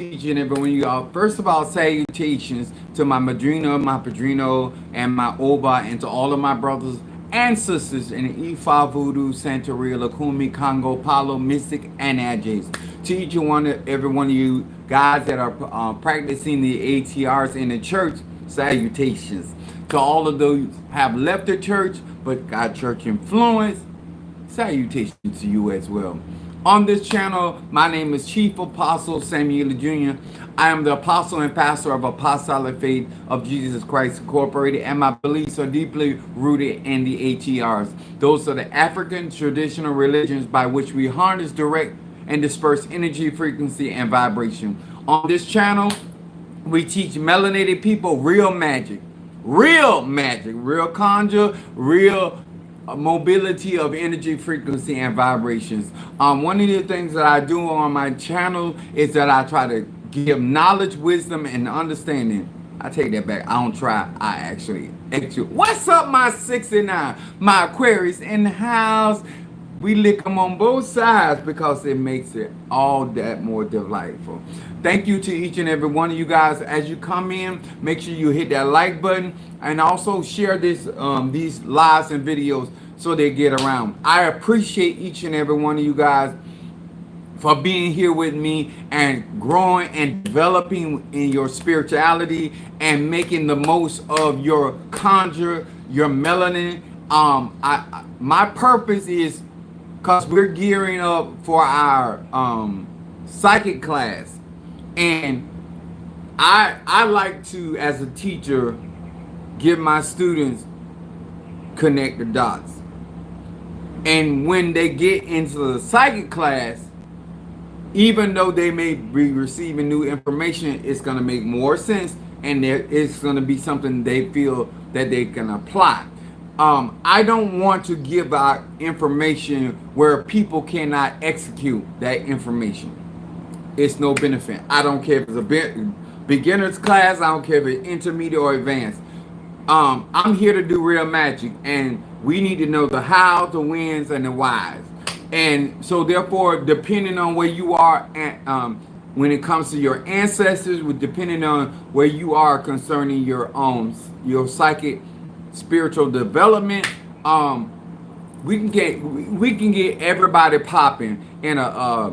each and every one of y'all. First of all, salutations to my madrina, my padrino, and my oba, and to all of my brothers and sisters in the Ifa, Voodoo, Santeria, Lakumi, Congo, Palo, Mystic, and Adjays. To each and one, every one of you guys that are practicing the ATRs in the church, salutations. To all of those who have left the church but got church influence, salutations to you as well. On this channel, my name is Chief Apostle Samuel Jr. I am the apostle and pastor of Apostolic Faith of Jesus Christ Incorporated, and my beliefs are deeply rooted in the ATRs. Those are the African traditional religions by which we harness, direct, and disperse energy, frequency, and vibration. On this channel, we teach melanated people real magic, real conjure, real mobility of energy, frequency, and vibrations. One of the things that I do on my channel is that I try to give knowledge, wisdom, and understanding. I take that back. I don't try. I actually execute. What's up, my 69? My Aquarius in the house. We lick them on both sides because it makes it all that more delightful. Thank you to each and every one of you guys. As you come in, make sure you hit that like button and also share these lives and videos so they get around. I appreciate each and every one of you guys for being here with me and growing and developing in your spirituality and making the most of your conjure, your melanin. My purpose is because we're gearing up for our psychic class, and I like to, as a teacher, give my students connect the dots. And when they get into the psychic class, even though they may be receiving new information, it's going to make more sense, and it's going to be something they feel that they can apply. I don't want to give out information where people cannot execute that information. It's no benefit. I don't care if it's a beginner's class. I don't care if it's intermediate or advanced. I'm here to do real magic, and we need to know the how, the whens, and the whys. And so, therefore, depending on where you are at, when it comes to your ancestors, depending on where you are concerning your psychic spiritual development, we can get everybody popping in a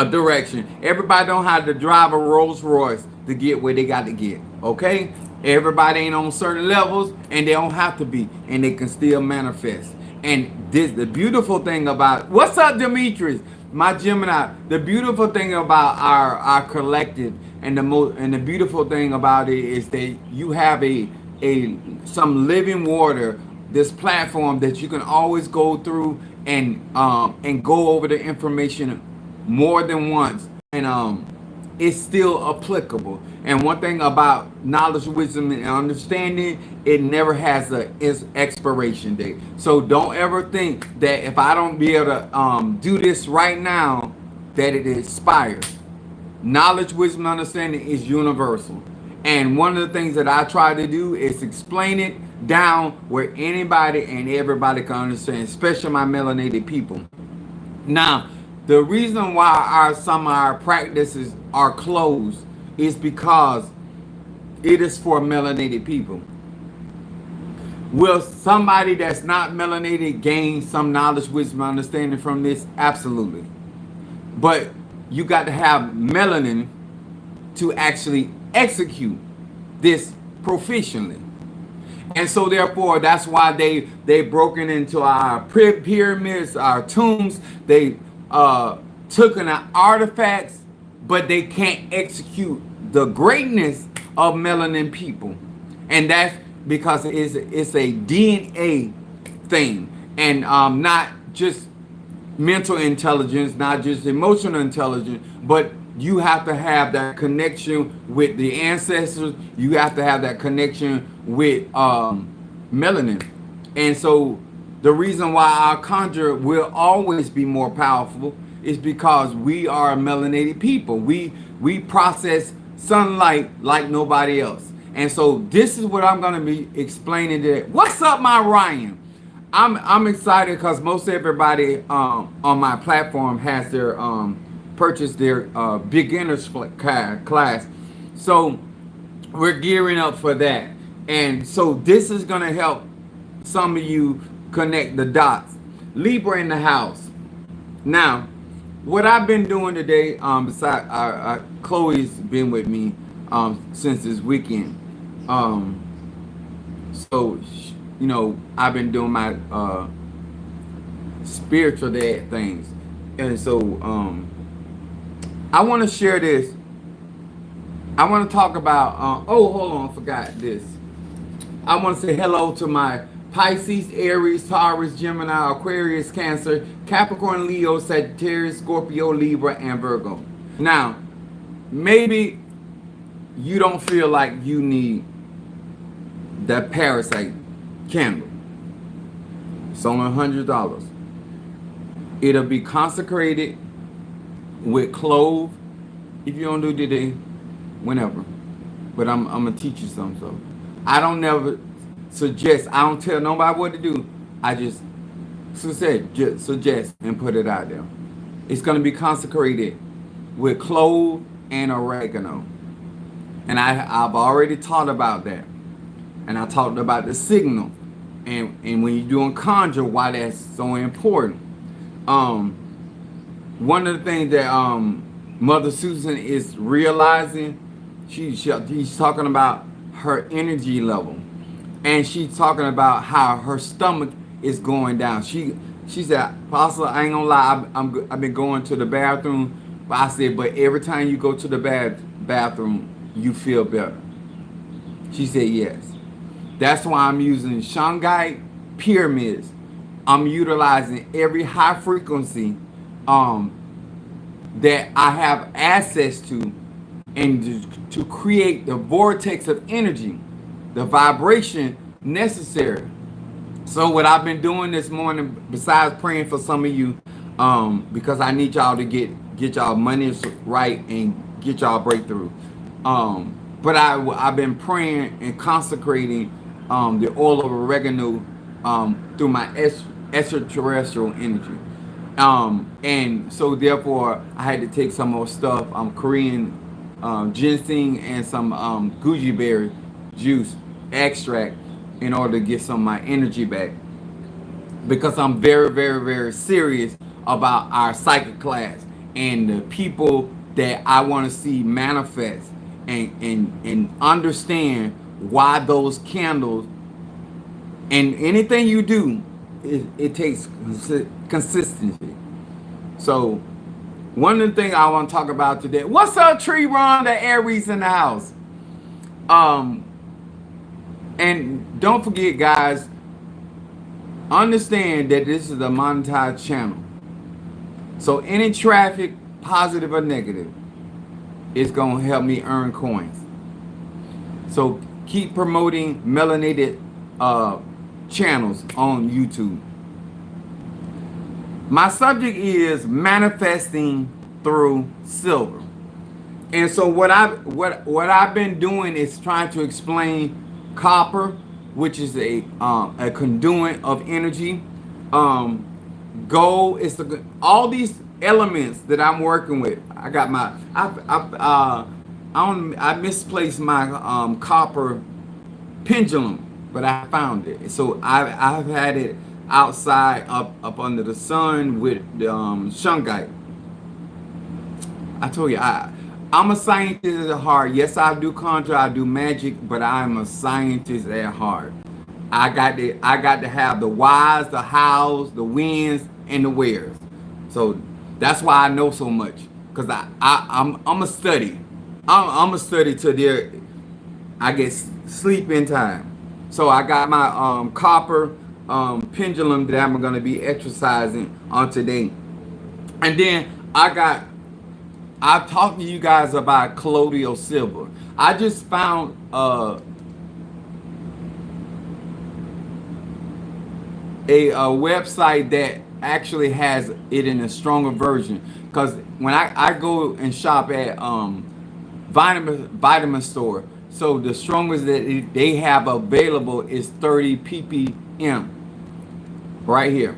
direction. Everybody don't have to drive a Rolls Royce to get where they got to get. Okay, everybody ain't on certain levels, and they don't have to be, and they can still manifest. And the beautiful thing about, what's up, Demetrius, my Gemini? The beautiful thing about our collective, and the beautiful thing about it is that you have some living water, this platform that you can always go through and go over the information more than once, and it's still applicable. And one thing about knowledge, wisdom, and understanding, it never has its expiration date. So don't ever think that if I don't be able to do this right now, that it expires. Knowledge, wisdom, understanding is universal. And one of the things that I try to do is explain it down where anybody and everybody can understand, especially my melanated people. Now, the reason why some of our practices are closed is because it is for melanated people. Will somebody that's not melanated gain some knowledge, wisdom, understanding from this? Absolutely. But you got to have melanin to actually execute this proficiently. And so therefore, that's why they broken into our pyramids, our tombs. They took in our artifacts, but they can't execute the greatness of melanin people. And that's because it's a DNA thing, and not just mental intelligence, not just emotional intelligence, but you have to have that connection with the ancestors. You have to have that connection with melanin. And so the reason why our conjure will always be more powerful is because we are melanated people. We process sunlight like nobody else. And so this is what I'm going to be explaining today. What's up, my Ryan? I'm excited because most everybody on my platform has their purchase their beginners class. So we're gearing up for that. And so this is going to help some of you connect the dots. Libra in the house. Now, what I've been doing today, besides Chloe's been with me since this weekend. So, I've been doing my spiritual dad things. And so I want to share this. I want to talk about, hold on, I forgot this. I want to say hello to my Pisces, Aries, Taurus, Gemini, Aquarius, Cancer, Capricorn, Leo, Sagittarius, Scorpio, Libra, and Virgo. Now, maybe you don't feel like you need that parasite candle. It's only $100. It'll be consecrated with clove. If you don't do it today, whenever. But I'm gonna teach you something. So I don't never suggest. I don't tell nobody what to do. I just suggest and put it out there. It's gonna be consecrated with clove and oregano. And I've already taught about that. And I talked about the signal. And when you're doing conjure, why that's so important. One of the things that Mother Susan is realizing, she's talking about her energy level. And she's talking about how her stomach is going down. She said, Apostle, I ain't gonna lie, I've been going to the bathroom. But I said, but every time you go to the bathroom, you feel better. She said, yes. That's why I'm using Shungite pyramids. I'm utilizing every high frequency that I have access to, and to create the vortex of energy, the vibration necessary. So what I've been doing this morning, besides praying for some of you, because I need y'all to get y'all money right and get y'all breakthrough. But I've been praying and consecrating the oil of oregano through my extraterrestrial energy. And so therefore I had to take some more stuff, Korean ginseng and some goji berry juice extract in order to get some of my energy back, because I'm very, very, very serious about our psychic class and the people that I want to see manifest and understand why those candles, and anything you do, it takes consistency. So one of the things I want to talk about today, what's up, Tree Ron, the Aries in the house? And don't forget, guys, understand that this is a monetized channel. So any traffic, positive or negative, is going to help me earn coins. So keep promoting melanated channels on YouTube. My subject is manifesting through silver. And so what I've been doing is trying to explain copper, which is a conduit of energy. Gold is all these elements that I'm working with. I got my I misplaced my copper pendulum, but I found it. So I've had it outside up under the sun with the shungite. I told you I'm a scientist at heart. Yes, I do conjure, I do magic, but I'm a scientist at heart. I got to have the whys, the hows, the whens, and the wheres. So that's why I know so much, because I'm a study. I'm a study till I get sleep in time. So I got my copper pendulum that I'm going to be exercising on today. And then I've talked to you guys about colloidal silver. I just found a website that actually has it in a stronger version. Because when I go and shop at vitamin store, so the strongest that they have available is 30 ppm right here.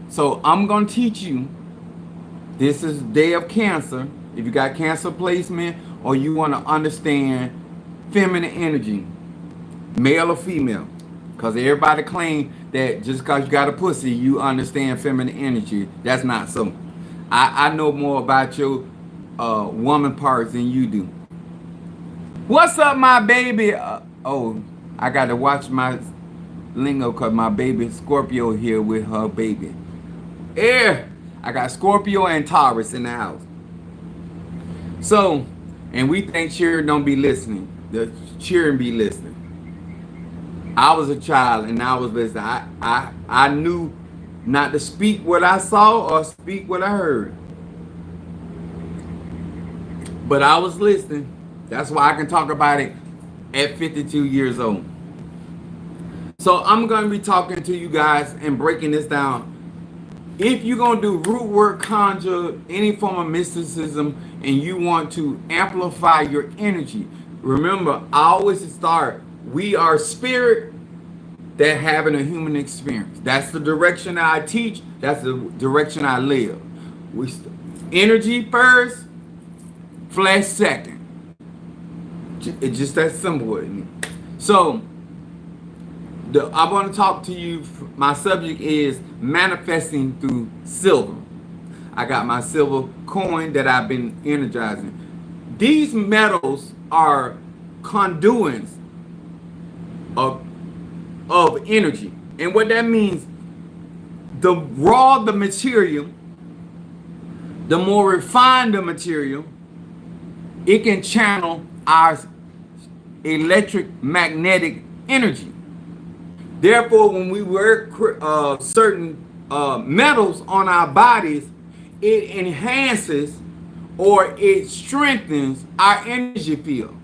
So I'm going to teach you This is Day of Cancer. If you got Cancer placement or you want to understand feminine energy, male or female, because everybody claim that just because you got a pussy, you understand feminine energy. That's not so. I know more about your woman parts than you do. What's up, my baby? Oh, I got to watch my lingo because my baby Scorpio here with her baby. Yeah, I got Scorpio and Taurus in the house. So, and we think Sharon don't be listening. The Sharon be listening. I was a child and I was listening. I knew not to speak what I saw or speak what I heard. But I was listening. That's why I can talk about it at 52 years old. So I'm going to be talking to you guys and breaking this down. If you're going to do root work, conjure, any form of mysticism, and you want to amplify your energy, remember, I always start, we are spirit that having a human experience. That's the direction I teach. That's the direction I live. Energy first, flesh second. It's just that simple with me. So, I want to talk to you. My subject is manifesting through silver. I got my silver coin that I've been energizing. These metals are conduits of energy. And what that means, the raw the material, the more refined the material, it can channel our electromagnetic energy. Therefore, when we wear certain metals on our bodies, it enhances or it strengthens our energy field.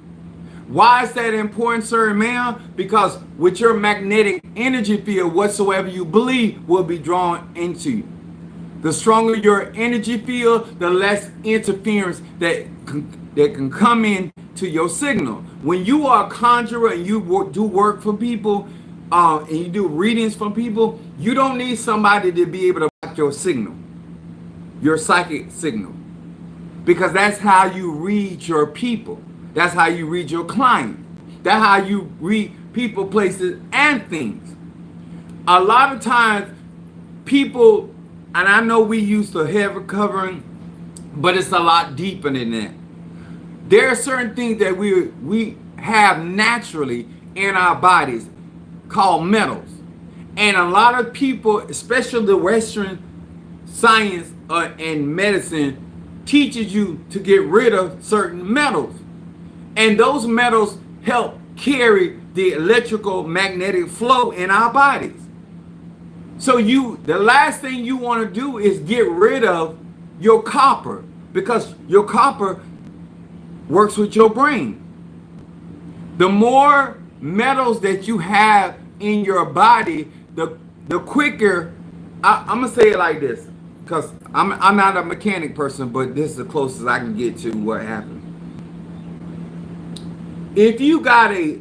Why is that important, sir and ma'am? Because with your magnetic energy field, whatsoever you believe will be drawn into you. The stronger your energy field, the less interference that can come in to your signal. When you are a conjurer and you do work for people, and you do readings from people, you don't need somebody to be able to block your signal, your psychic signal, because that's how you read your people. That's how you read your clients. That's how you read people, places, and things. A lot of times, people, and I know we used to have covering, but it's a lot deeper than that. There are certain things that we have naturally in our bodies called metals. And a lot of people, especially the Western science and medicine, teaches you to get rid of certain metals. And those metals help carry the electrical magnetic flow in our bodies. So the last thing you want to do is get rid of your copper, because your copper works with your brain. The more metals that you have in your body, the quicker, I'm gonna say it like this, because I'm not a mechanic person, but this is the closest I can get to what happened. If you got a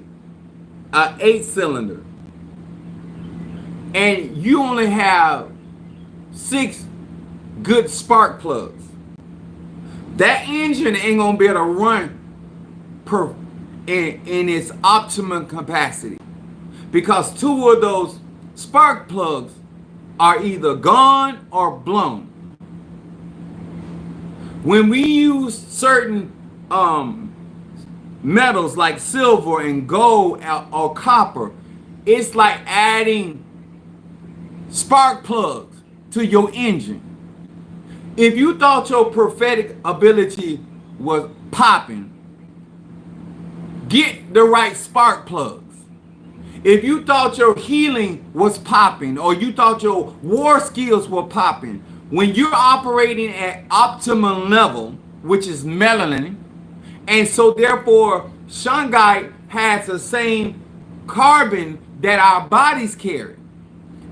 8-cylinder and you only have 6 good spark plugs, that engine ain't gonna be able to run in its optimum capacity, because 2 of those spark plugs are either gone or blown. When we use certain metals like silver and gold or copper, it's like adding spark plugs to your engine. If you thought your prophetic ability was popping, get the right spark plugs. If you thought your healing was popping, or you thought your war skills were popping, when you're operating at optimum level, which is melanin, and so therefore shungite has the same carbon that our bodies carry,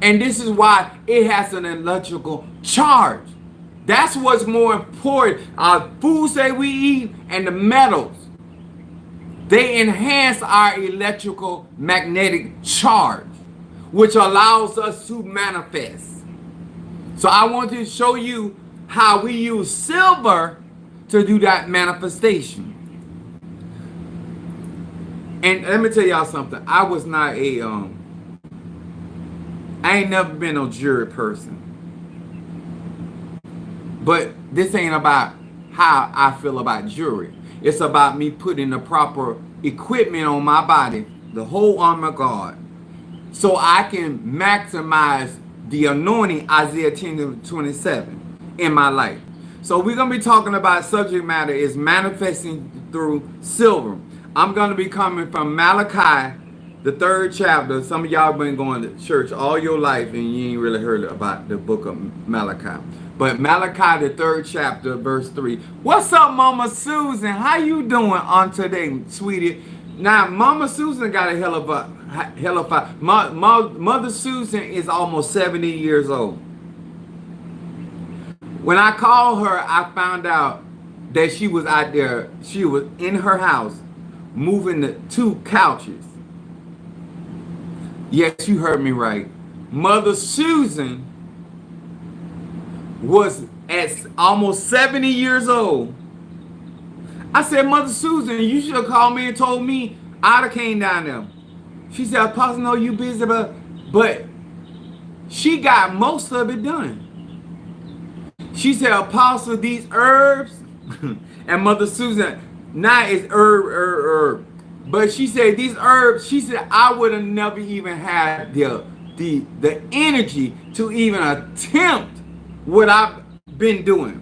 and this is why it has an electrical charge. That's what's more important. Our foods that we eat and the metals, they enhance our electrical magnetic charge, which allows us to manifest. So I want to show you how we use silver to do that manifestation. And let me tell y'all something. I was not I ain't never been a jury person. But this ain't about how I feel about jewelry. It's about me putting the proper equipment on my body, the whole armor of God, so I can maximize the anointing, Isaiah 10:27, in my life. So we're going to be talking about subject matter is manifesting through silver. I'm going to be coming from Malachi, the 3rd chapter. Some of y'all been going to church all your life and you ain't really heard about the book of Malachi. But Malachi, the 3rd chapter, verse 3. What's up, Mama Susan? How you doing on today, sweetie? Now, Mama Susan got a hell of a Mother Susan is almost 70 years old. When I called her, I found out that she was out there. She was in her house moving the 2 couches. Yes, you heard me right. Mother Susan was at almost 70 years old. I said, Mother Susan, you should have called me and told me I'd have came down there. She said, Apostle, no, you busy, but she got most of it done. She said, Apostle, these herbs, and Mother Susan, now it's herb. But she said, these herbs, she said, I would have never even had the energy to even attempt what I've been doing.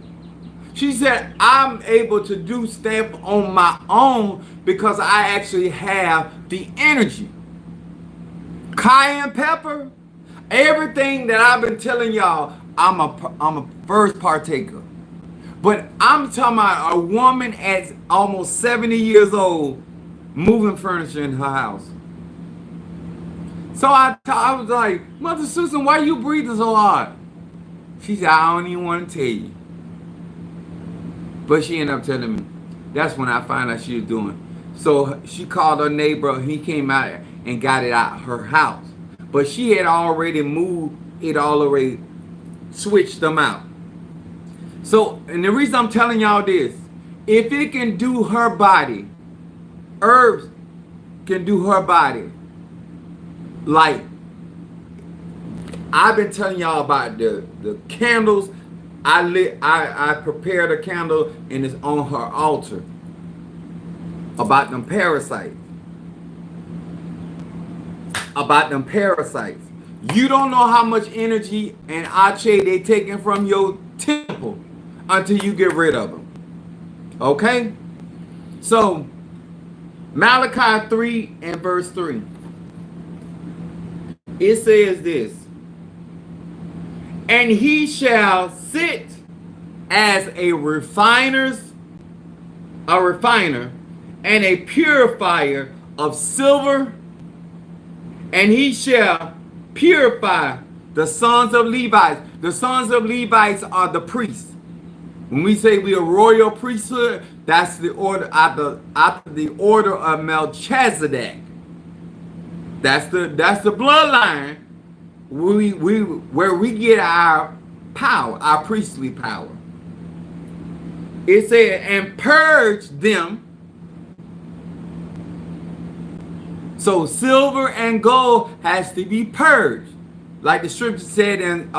She said, I'm able to do stuff on my own because I actually have the energy. Cayenne pepper, everything that I've been telling y'all, I'm a first partaker. But I'm talking about a woman at almost 70 years old moving furniture in her house. So I was like, Mother Susan, why you breathing so hard? She said, I don't even want to tell you. But she ended up telling me. That's when I found out she was doing. So she called her neighbor. He came out and got it out her house. But she had already moved it all already, switched them out. So, and the reason I'm telling y'all this, if it can do her body, herbs can do her body. Like, I've been telling y'all about the candles. I prepared a candle and it's on her altar about them parasites. About them parasites. You don't know how much energy and ache they taking from your temple until you get rid of them. Okay? So, Malachi 3 and verse 3. It says this. And he shall sit as a refiner and a purifier of silver, and he shall purify the sons of Levites. The sons of Levites are the priests. When we say we are royal priesthood, that's the order after the order of Melchizedek. That's the bloodline where we get our power, our priestly power. It said, and purge them. So silver and gold has to be purged. Like the scripture said in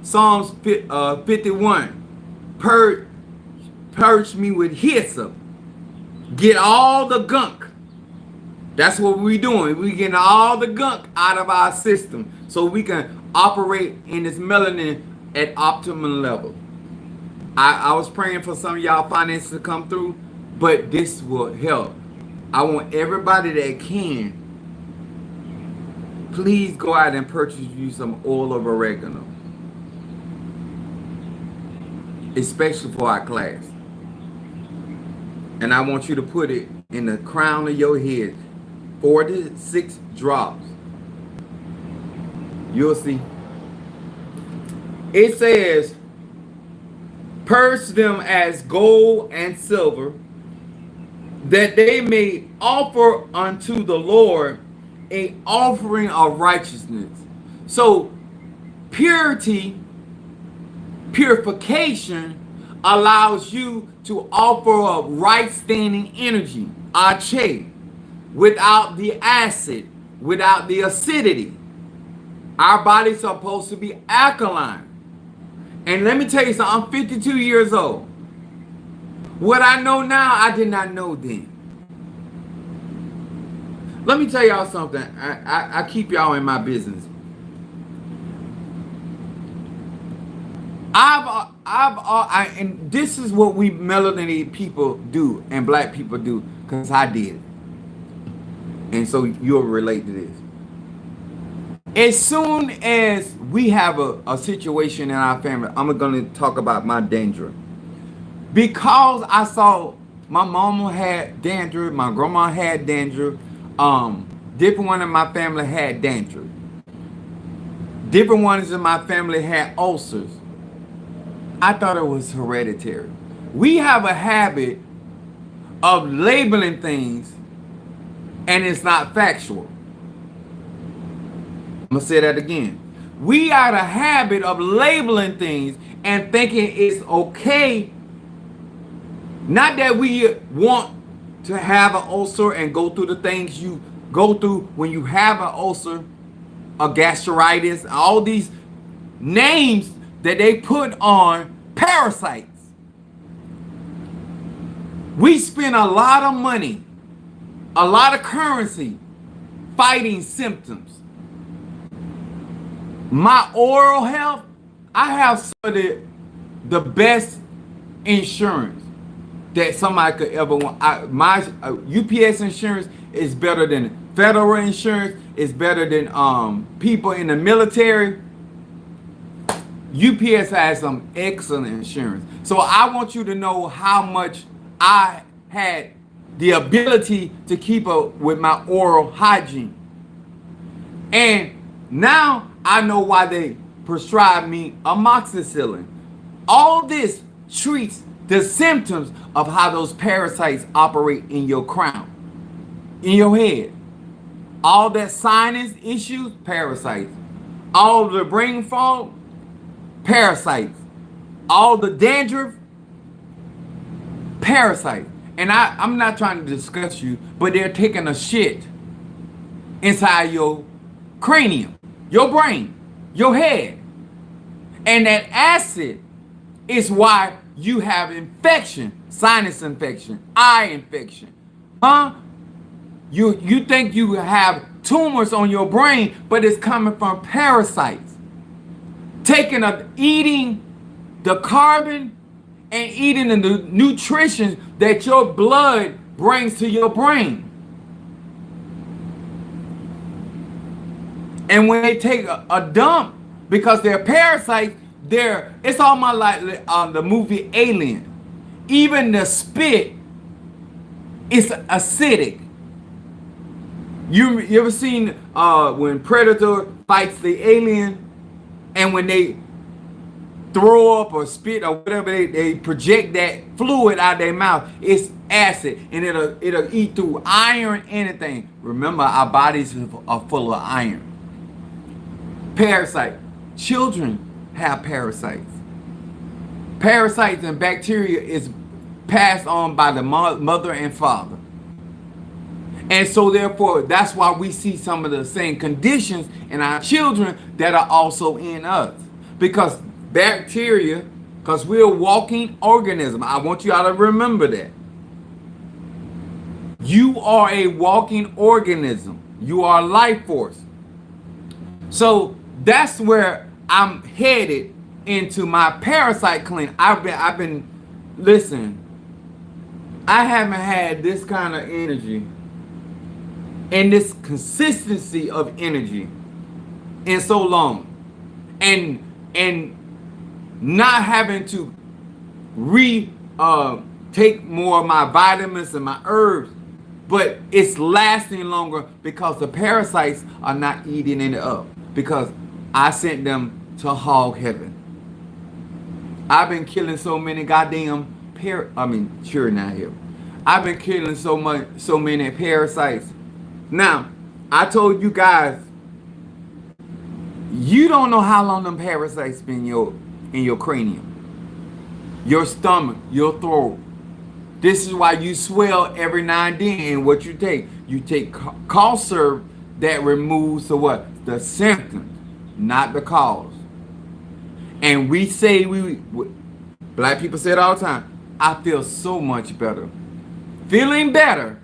Psalms 51. Purge me with hyssop. Get all the gunk. That's what we're doing. We're getting all the gunk out of our system so we can operate in this melanin at optimum level. I was praying for some of y'all finances to come through, but this will help. I want everybody that can, please go out and purchase you some oil of oregano, especially for our class. And I want you to put it in the crown of your head, 4 to 6 drops. You'll see. It says, purge them as gold and silver, that they may offer unto the Lord a offering of righteousness. So purity Purification allows you to offer up right standing energy, ache, without the acid, without the acidity. Our body's supposed to be alkaline. And let me tell you something, I'm 52 years old. What I know now, I did not know then. Let me tell y'all something. I keep y'all in my business. And this is what we melanated people do and black people do, because I did it. And so you'll relate to this. As soon as we have a situation in our family, I'm going to talk about my dandruff. Because I saw my mama had dandruff, my grandma had dandruff, different one in my family had dandruff. Different ones in my family had ulcers. I thought it was hereditary. We have a habit of labeling things and it's not factual. I'm going to say that again. We are the habit of labeling things and thinking it's okay. Not that we want to have an ulcer and go through the things you go through when you have an ulcer, a gastritis, all these names that they put on parasites. We spend a lot of money, a lot of currency fighting symptoms. My oral health, I have some of the best insurance that somebody could ever want. My UPS insurance is better than federal insurance. It's better than people in the military. UPS has some excellent insurance. So I want you to know how much I had the ability to keep up with my oral hygiene. And now I know why they prescribe me amoxicillin. All this treats the symptoms of how those parasites operate in your crown, in your head. All that sinus issues, parasites. All the brain fog, parasites. All the dandruff, parasites. And I'm not trying to discuss you, but they're taking a shit inside your cranium, your brain, your head. And that acid is why you have infection, sinus infection, eye infection. You think you have tumors on your brain, but it's coming from parasites. Eating the carbon and eating the nutrition that your blood brings to your brain. And when they take a dump, because they're parasites, it's almost like the movie Alien. Even the spit is acidic. You ever seen when Predator fights the alien, and when they throw up or spit or whatever, they project that fluid out of their mouth, it's acid, and it'll eat through iron, anything. Remember, our bodies are full of iron. Parasite. Children have parasites. Parasites and bacteria is passed on by the mother and father. And so therefore, that's why we see some of the same conditions in our children that are also in us. Because bacteria, because we're a walking organism. I want you all to remember that. You are a walking organism. You are a life force. So that's where I'm headed into my parasite clean. I've been, listen, I haven't had this kind of energy and this consistency of energy in so long. And not having to take more of my vitamins and my herbs, but it's lasting longer because the parasites are not eating it up, because I sent them to hog heaven. I've been killing so many goddamn sure not here. I've been killing so many parasites. Now, I told you guys, you don't know how long them parasites been in your cranium, your stomach, your throat. This is why you swell every now and then. And what you take cough syrup that removes the what? The symptoms, not the cause. And we say, black people say it all the time, I feel so much better. Feeling better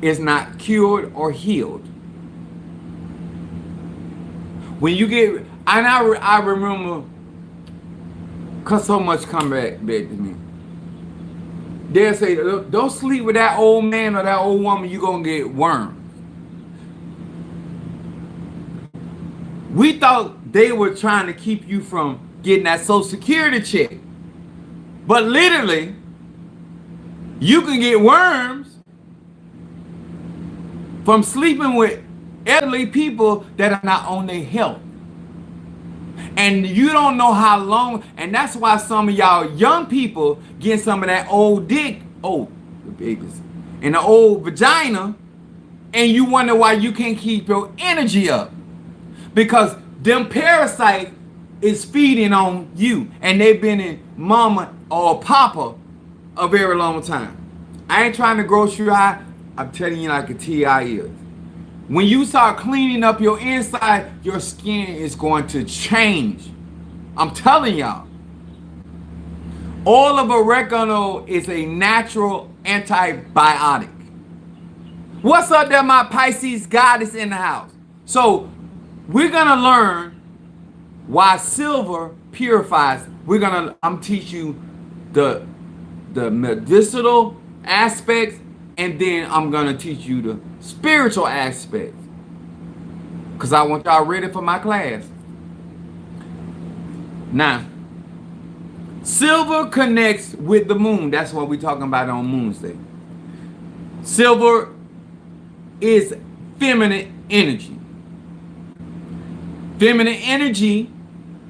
is not cured or healed. When you get, and I remember, cause so much come back to me. They'll say, don't sleep with that old man or that old woman, you're gonna get worms. We thought they were trying to keep you from getting that Social Security check. But literally, you can get worms from sleeping with elderly people that are not on their health. And you don't know how long, and that's why some of y'all young people get some of that old dick, the babies, and the old vagina, and you wonder why you can't keep your energy up. Because them parasites is feeding on you, and they've been in mama or papa a very long time. I ain't trying to gross you out. I'm telling you like a TI is. When you start cleaning up your inside, your skin is going to change. I'm telling y'all. Oil of oregano is a natural antibiotic. What's up there, my Pisces goddess in the house? So we're gonna learn why silver purifies. I'm teach you the medicinal aspects, and then I'm gonna teach you the spiritual aspects, because I want y'all ready for my class. Now, silver connects with the moon. That's what we're talking about on Moon's Day. Silver is feminine energy. Feminine energy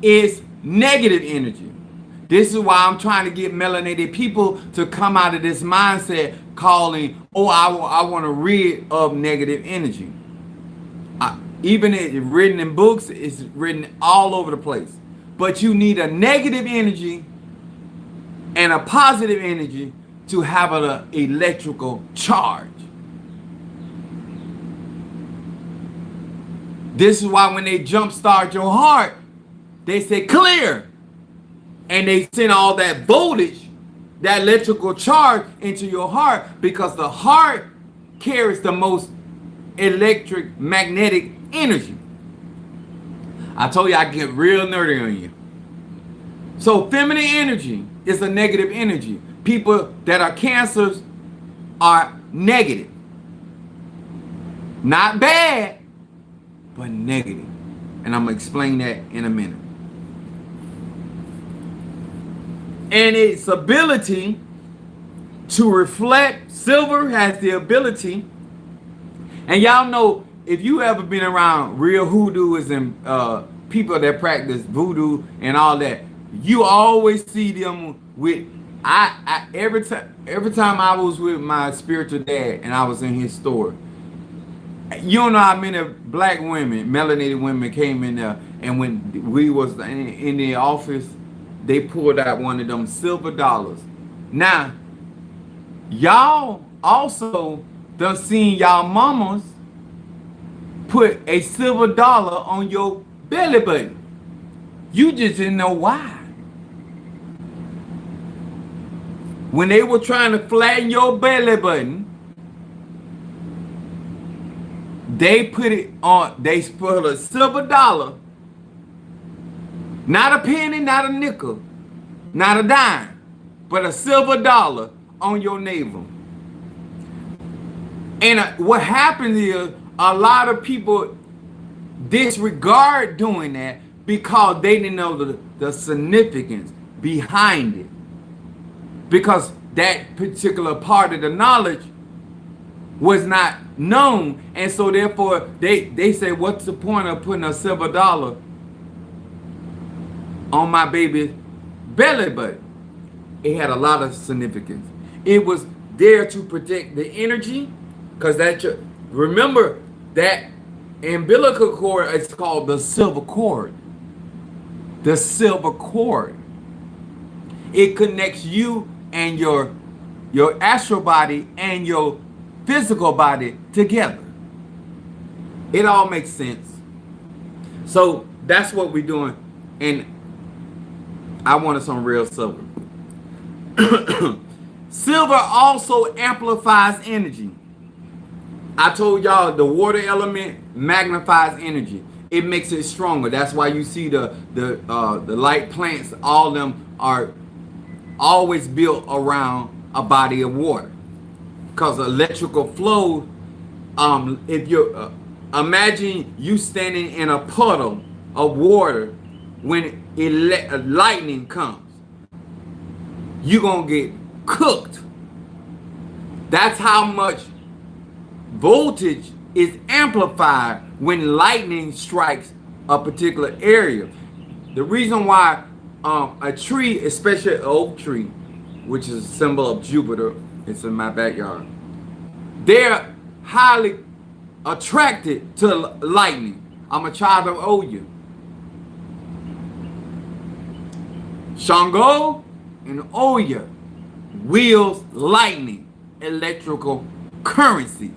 is negative energy. This is why I'm trying to get melanated people to come out of this mindset calling, I want to rid of negative energy. Even it's written in books, it's written all over the place. But you need a negative energy and a positive energy to have an electrical charge. This is why when they jumpstart your heart, they say clear. And they send all that voltage, that electrical charge into your heart, because the heart carries the most electric magnetic energy. I told you I get real nerdy on you. So feminine energy is a negative energy. People that are cancers are negative. Not bad, but negative. And I'm going to explain that in a minute. And its ability to reflect, silver has the ability, and y'all know, if you ever been around real hoodooers and people that practice voodoo and all that, you always see them with, every time I was with my spiritual dad and I was in his store, you don't know how many black women, melanated women came in there, and when we was in the office, they pulled out one of them silver dollars. Now, y'all also done seen y'all mamas put a silver dollar on your belly button. You just didn't know why. When they were trying to flatten your belly button, they put a silver dollar, not a penny, not a nickel, not a dime, but a silver dollar on your navel. And what happens is a lot of people disregard doing that because they didn't know the significance behind it. Because that particular part of the knowledge was not known. And so therefore they say, what's the point of putting a silver dollar on my baby's belly button? It had a lot of significance. It was there to protect the energy, because remember that umbilical cord is called the silver cord. the silver cord. It connects you and your astral body and your physical body together. It all makes sense. So that's what we're doing. And I wanted some real silver. Silver also amplifies energy. I told y'all the water element magnifies energy. It makes it stronger. That's why you see the light plants, all of them are always built around a body of water. Because electrical flow, if you imagine you standing in a puddle of water when lightning comes, you're going to get cooked. That's how much voltage is amplified when lightning strikes a particular area. The reason why a tree, especially an oak tree, which is a symbol of Jupiter, it's in my backyard, they're highly attracted to lightning. I'm a child of Oya. Shango and Oya wields lightning, electrical currency.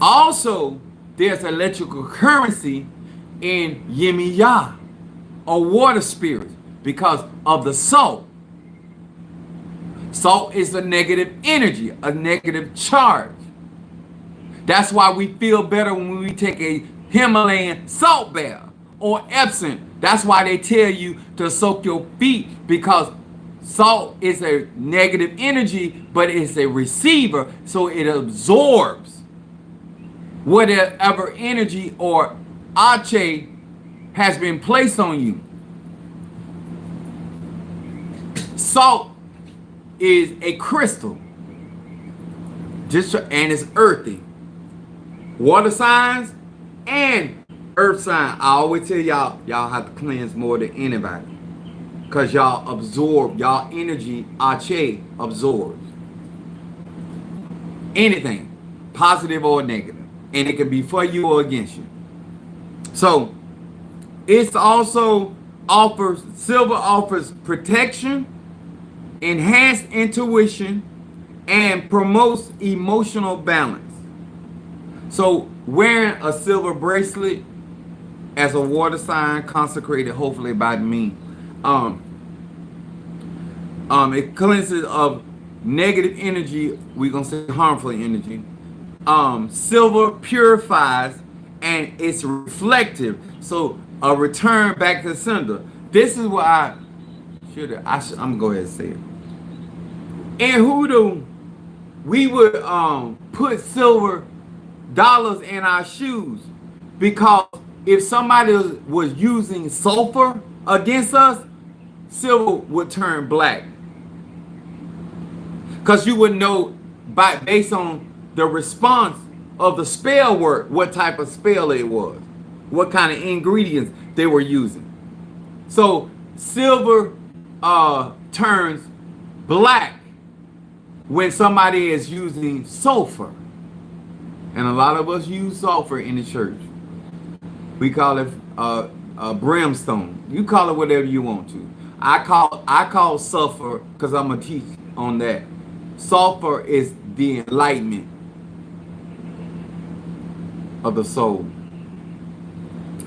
Also, there's electrical currency in Yemiya, or water spirits, because of the salt. Salt is a negative energy, a negative charge. That's why we feel better when we take a Himalayan salt bath or Epsom. That's why they tell you to soak your feet, because salt is a negative energy, but it's a receiver, so it absorbs whatever energy or ache has been placed on you. Salt is a crystal, and it's earthy. Water signs and earth sign, I always tell y'all have to cleanse more than anybody, because y'all absorb, y'all energy, ache absorbs anything, positive or negative, and it can be for you or against you. So it's also silver offers protection, enhanced intuition, and promotes emotional balance. So wearing a silver bracelet as a water sign consecrated hopefully by me, it cleanses of negative energy, we're gonna say harmful energy. Silver purifies and it's reflective, so a return back to sender. This is what I'm gonna go ahead and say it. In Hoodoo, we would put silver dollars in our shoes, because if somebody was using sulfur against us, silver would turn black. Because you would know based on the response of the spell work what type of spell it was, what kind of ingredients they were using. So silver turns black when somebody is using sulfur. And a lot of us use sulfur in the church. We call it brimstone. You call it whatever you want to. I call sulfur, because I'm gonna teach on that. Sulfur is the enlightenment of the soul.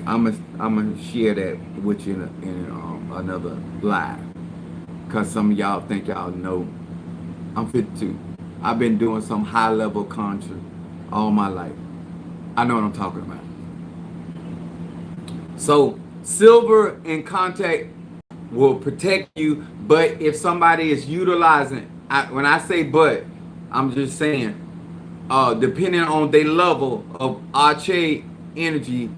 I'm gonna share that with you in another live, because some of y'all think y'all know. I'm 52. I've been doing some high level conjure all my life. I know what I'm talking about. So silver in contact will protect you, but if somebody is utilizing, when I say but, I'm just saying, depending on their level of ache energy,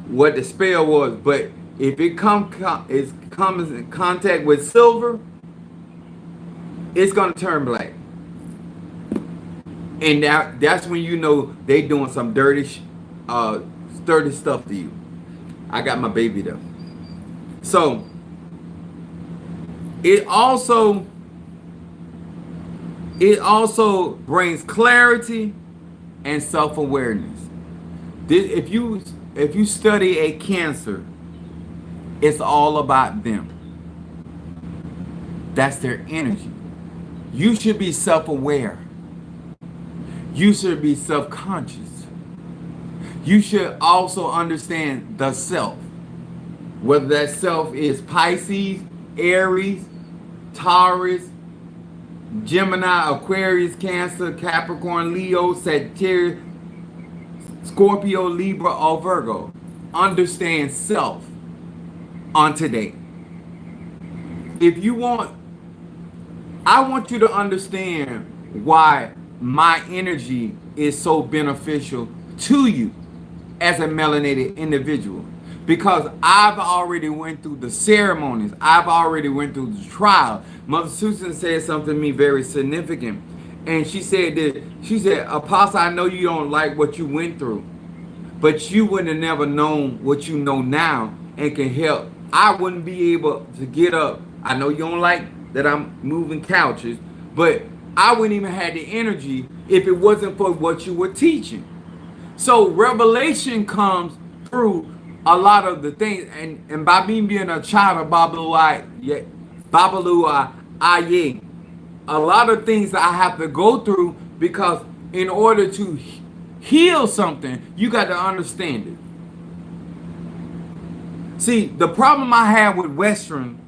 what the spell was. But if it comes in contact with silver, it's gonna turn black, and that's when you know they doing some dirty stuff to you. I got my baby though. So it also brings clarity and self-awareness. If you study a Cancer, It's all about them. That's their energy. You should be self-aware. You should be self-conscious. You should also understand the self. Whether that self is Pisces, Aries, Taurus, Gemini, Aquarius, Cancer, Capricorn, Leo, Sagittarius, Scorpio, Libra, or Virgo. Understand self on today. If you want, I want you to understand why my energy is so beneficial to you as a melanated individual. Because I've already went through the ceremonies. I've already went through the trial. Mother Susan said something to me very significant. And she said, Apostle, I know you don't like what you went through, but you wouldn't have never known what you know now and can help. I wouldn't be able to get up. I know you don't like that I'm moving couches, but I wouldn't even have the energy if it wasn't for what you were teaching. So revelation comes through a lot of the things, and by me being a child of Babalu Aye, a lot of things that I have to go through, because in order to heal something, you got to understand it. See, the problem I have with Western,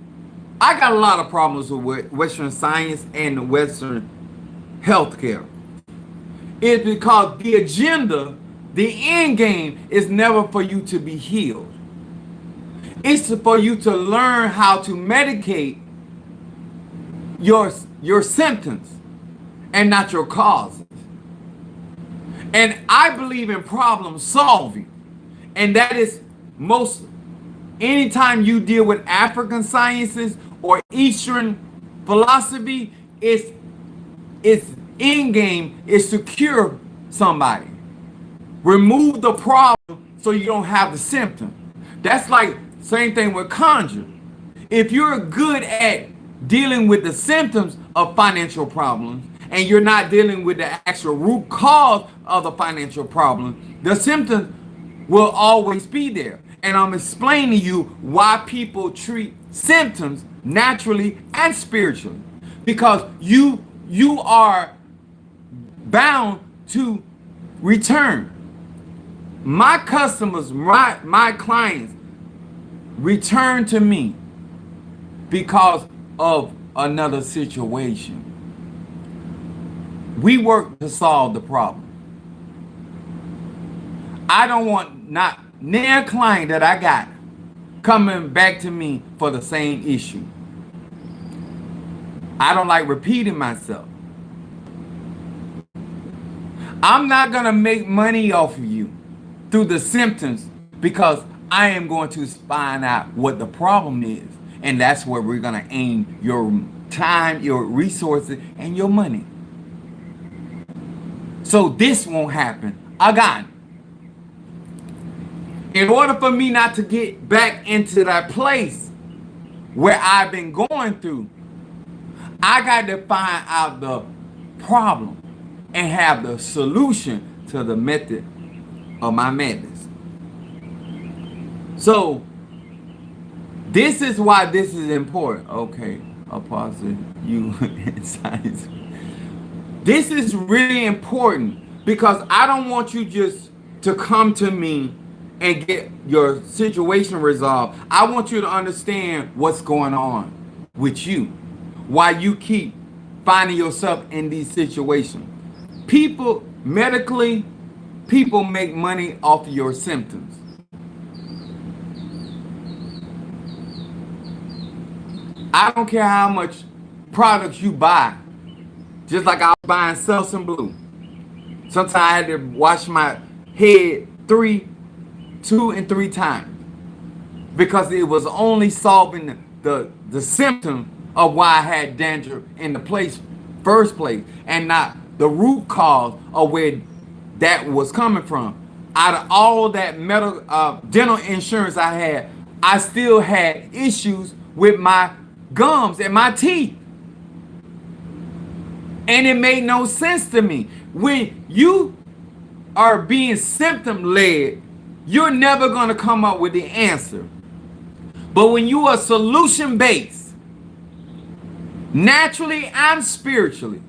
I got a lot of problems with Western science and Western healthcare. It's because the agenda, the end game, is never for you to be healed. It's for you to learn how to medicate your symptoms and not your causes. And I believe in problem solving. And that is anytime you deal with African sciences or Eastern philosophy, its end game is to cure somebody. Remove the problem so you don't have the symptom. That's like same thing with conjure. If you're good at dealing with the symptoms of financial problems and you're not dealing with the actual root cause of the financial problem, the symptoms will always be there. And I'm explaining to you why people treat symptoms naturally and spiritually. Because you are bound to return. My customers, my clients return to me because of another situation. We work to solve the problem. I don't want not near client that I got coming back to me for the same issue. I don't like repeating myself. I'm not going to make money off of you through the symptoms, because I am going to find out what the problem is. And that's where we're going to aim your time, your resources, and your money. So this won't happen again. In order for me not to get back into that place where I've been going through, I got to find out the problem and have the solution to the method of my madness. So this is why this is important. Okay, Apostle, you in science. This is really important because I don't want you just to come to me and get your situation resolved. I want you to understand what's going on with you, why you keep finding yourself in these situations. People, medically, people make money off of your symptoms. I don't care how much products you buy. Just like I was buying Selsun Blue. Sometimes I had to wash my head 2 and 3 times because it was only solving the symptom of why I had dandruff in the first place, and not the root cause of where that was coming from. Out of all that dental insurance I had, I still had issues with my gums and my teeth. And it made no sense to me. When you are being symptom led, you're never going to come up with the answer. But when you are solution based, naturally and spiritually,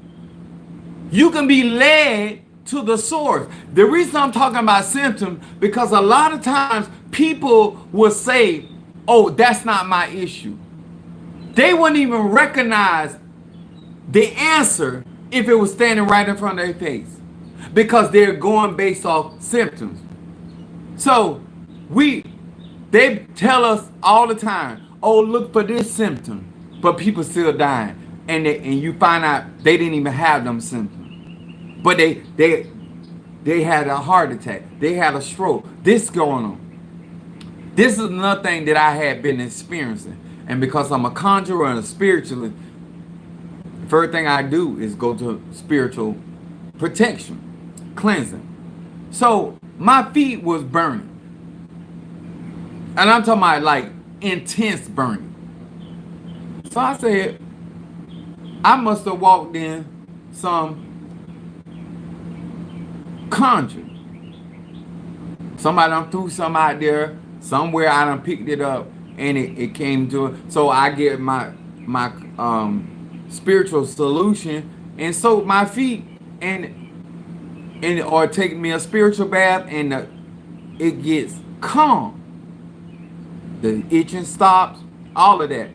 you can be led to the source. The reason I'm talking about symptoms, because a lot of times people will say, oh, that's not my issue. They wouldn't even recognize the answer if it was standing right in front of their face, because they're going based off symptoms. So they tell us all the time, oh, look for this symptom, but people still dying, and you find out they didn't even have them symptoms, but they had a heart attack, they had a stroke, this going on. This is another thing that I had been experiencing, and because I'm a conjurer and a spiritualist, the first thing I do is go to spiritual protection, cleansing. So my feet was burning, and I'm talking about like intense burning. So I said, I must have walked in some conjure. Somebody done threw something out there, somewhere I done picked it up, and it came to it. So I get my spiritual solution and soak my feet and or take me a spiritual bath, and it gets calm. The itching stops, all of that,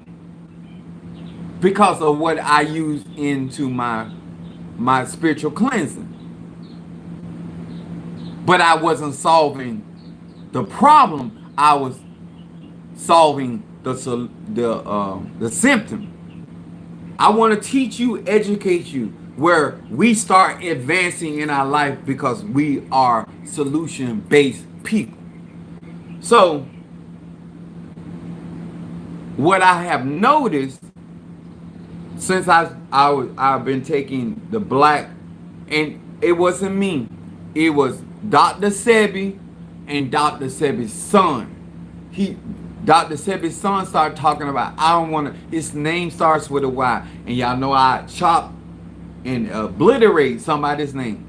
because of what I use into my spiritual cleansing. But I wasn't solving the problem. I was solving the symptom. I want to teach you, educate you, where we start advancing in our life, because we are solution-based people. So what I have noticed since I've been taking the black, and it wasn't me, it was Dr. Sebi and Dr. Sebi's son. Dr. Sebi's son started talking about, I don't want to, his name starts with a Y, and y'all know I chop and obliterate somebody's name.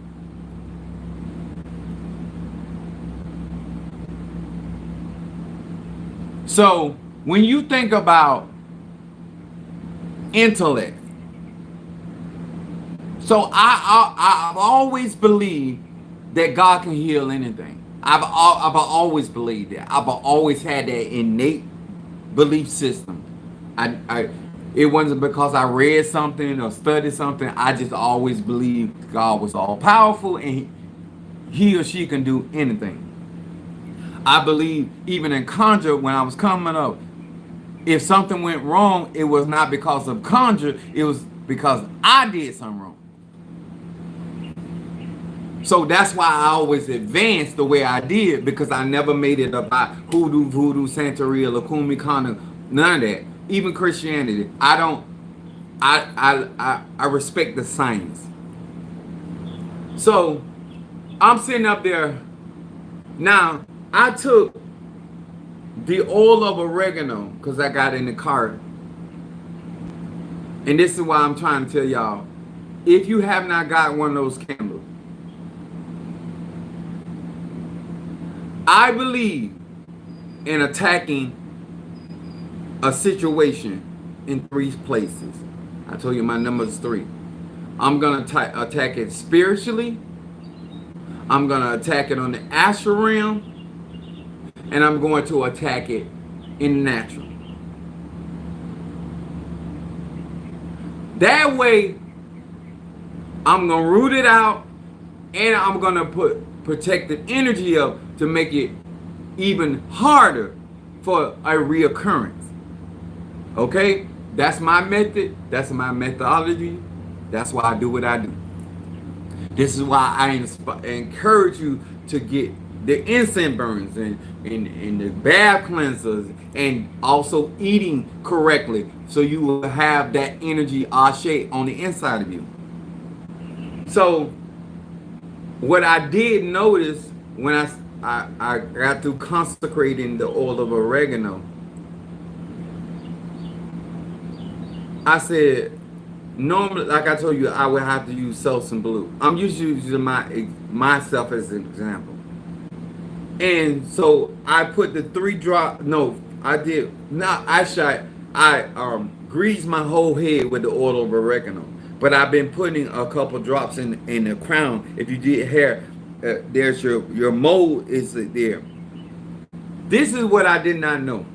So when you think about intellect, so I've always believed that God can heal anything. I've always believed that. I've always had that innate belief system. It wasn't because I read something or studied something. I just always believed God was all powerful and he or she can do anything. I believe even in conjure, when I was coming up, if something went wrong, it was not because of conjure, it was because I did something wrong. So that's why I always advanced the way I did, because I never made it about hoodoo, voodoo, Santeria, Lukumi, Kana, none of that. Even Christianity, I respect the science. So I'm sitting up there. Now I took the oil of oregano because I got in the car. And this is why I'm trying to tell y'all, if you have not got one of those candles, I believe in attacking a situation in 3 places. I told you my number is 3. I'm going to attack it spiritually. I'm going to attack it on the astral realm. And I'm going to attack it in the natural. That way, I'm going to root it out, and I'm going to put protective energy up to make it even harder for a reoccurrence. Okay? That's my method. That's my methodology. That's why I do what I do. This is why I encourage you to get the incense burns and the bath cleansers, and also eating correctly, so you will have that energy ashe on the inside of you. So what I did notice when I got through consecrating the oil of oregano, I said, normally, like I told you, I would have to use Selsun Blue. I'm just using myself as an example. And so I put the I did. Not I shot. I greased my whole head with the oil of oregano. But I've been putting a couple drops in the crown. If you did hair, there's your mold is there. This is what I did not know,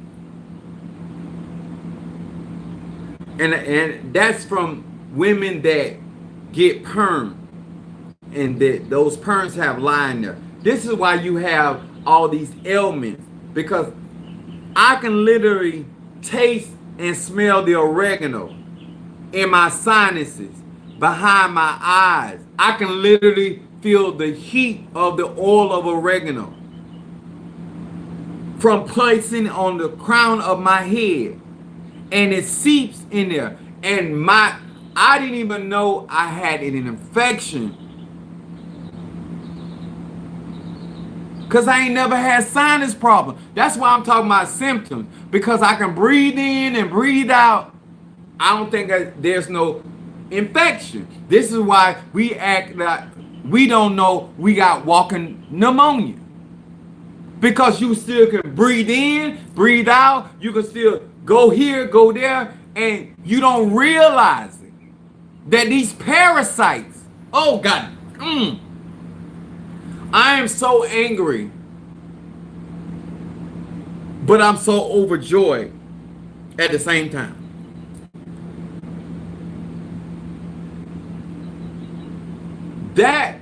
and that's from women that get perm, and that those perms have line there. This is why you have all these ailments, because I can literally taste and smell the oregano in my sinuses, behind my eyes. I can literally feel the heat of the oil of oregano from placing on the crown of my head, and it seeps in there. And I didn't even know I had an infection, because I ain't never had sinus problem. That's why I'm talking about symptoms, because I can breathe in and breathe out. I don't think there's no infection. This is why we act like we don't know we got walking pneumonia, because you still can breathe in, breathe out. You can still go here, go there, and you don't realize it, that these parasites, oh God, I am so angry, but I'm so overjoyed at the same time. That,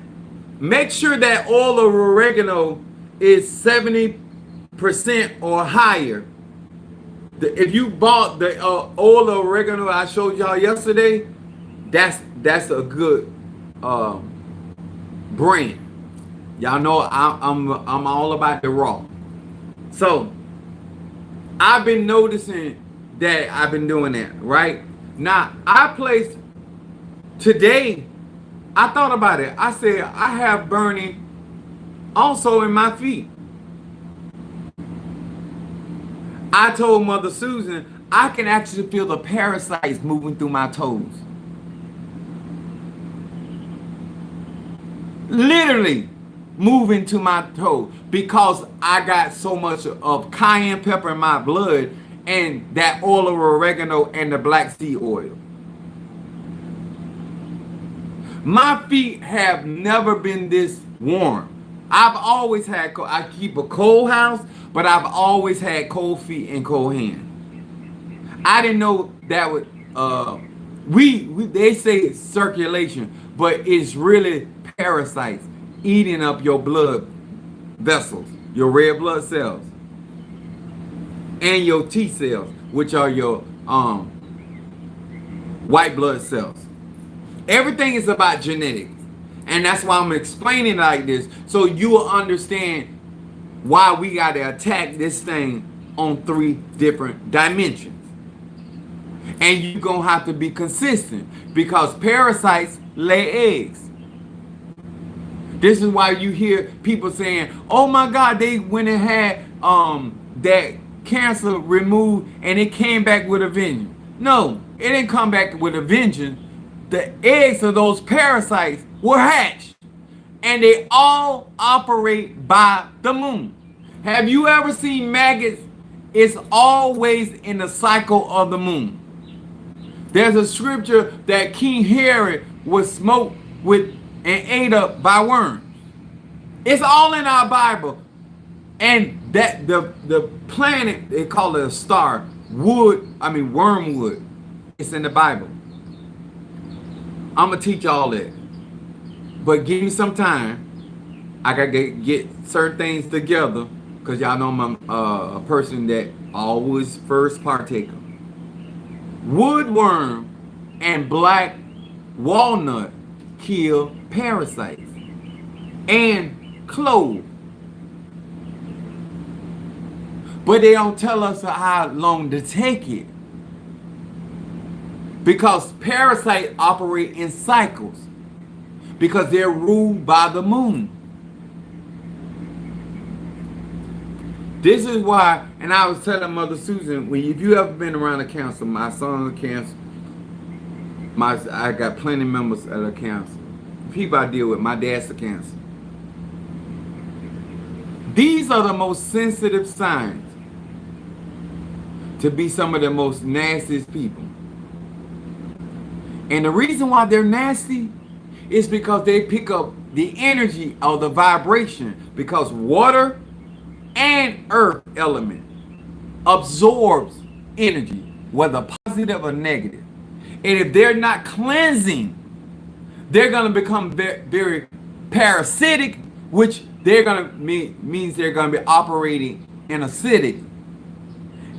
make sure that oil of oregano is 70% or higher. If you bought the oil of oregano I showed y'all yesterday, that's a good brand. Y'all know I'm all about the raw. So I've been noticing that I've been doing that, right? Now I placed today, I thought about it. I said I have burning also in my feet. I told Mother Susan I can actually feel the parasites moving through my toes. Literally moving to my toe, because I got so much of cayenne pepper in my blood and that oil of oregano and the black seed oil. My feet have never been this warm. I've always had cold. I keep a cold house, but I've always had cold feet and cold hands. I didn't know that would they say it's circulation, but it's really parasites eating up your blood vessels, your red blood cells, and your T cells, which are your white blood cells. Everything is about genetics. And that's why I'm explaining like this, so you will understand why we got to attack this thing on 3 different dimensions. And you're going to have to be consistent, because parasites lay eggs. This is why you hear people saying, oh my God, they went and had that cancer removed and it came back with a vengeance. No, it didn't come back with a vengeance. The eggs of those parasites were hatched, and they all operate by the moon. Have you ever seen maggots? It's always in the cycle of the moon. There's a scripture that King Herod was smoked with and ate up by worms. It's all in our Bible. And that the planet, they call it a star, wormwood. It's in the Bible. I'm going to teach all that. But give me some time. I got to get certain things together, because y'all know I'm a person that always first partaker. Woodworm and black walnut kill parasites, and clove. But they don't tell us how long to take it, because parasites operate in cycles, because they're ruled by the moon. This is why, and I was telling Mother Susan, if you ever been around a cancer, my son has cancer, I got plenty of members that are cancer. People I deal with, my dad's a cancer. These are the most sensitive signs. to be some of the most nastiest people. And the reason why they're nasty is because they pick up the energy of the vibration, because water and earth element absorbs energy, whether positive or negative. And if they're not cleansing, they're going to become very, very parasitic, which they're going to means they're going to be operating in acidic.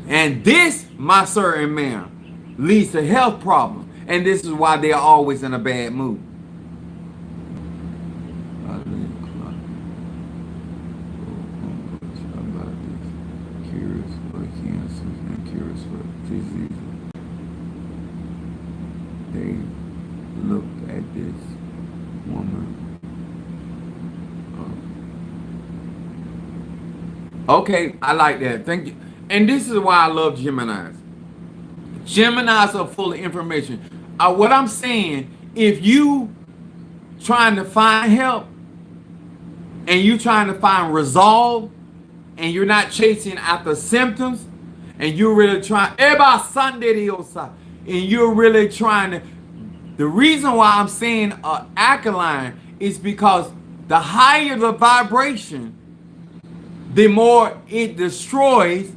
And this, my certain man, leads to health problems. And this is why they're always in a bad mood. Cures for cancer and cures for disease. They looked at this woman. Okay, I like that. Thank you. And this is why I love Geminis. Geminis are full of information. What I'm saying, if you trying to find help and you trying to find resolve and you're not chasing after symptoms and you're really trying, and you're really trying to, the reason why I'm saying alkaline is because the higher the vibration, the more it destroys